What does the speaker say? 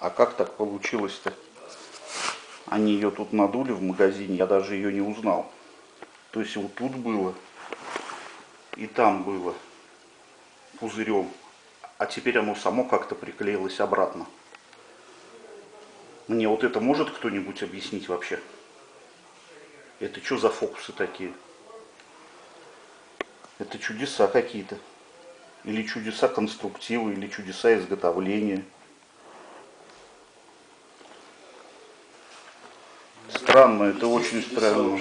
А как так получилось-то? Они ее тут надули в магазине, я даже ее не узнал. То есть вот тут было, и там было пузырем. А теперь оно само как-то приклеилось обратно. Мне вот это может кто-нибудь объяснить вообще? Это что за фокусы такие? Это чудеса какие-то. Или чудеса конструктива, или чудеса изготовления. Странно, это очень странно.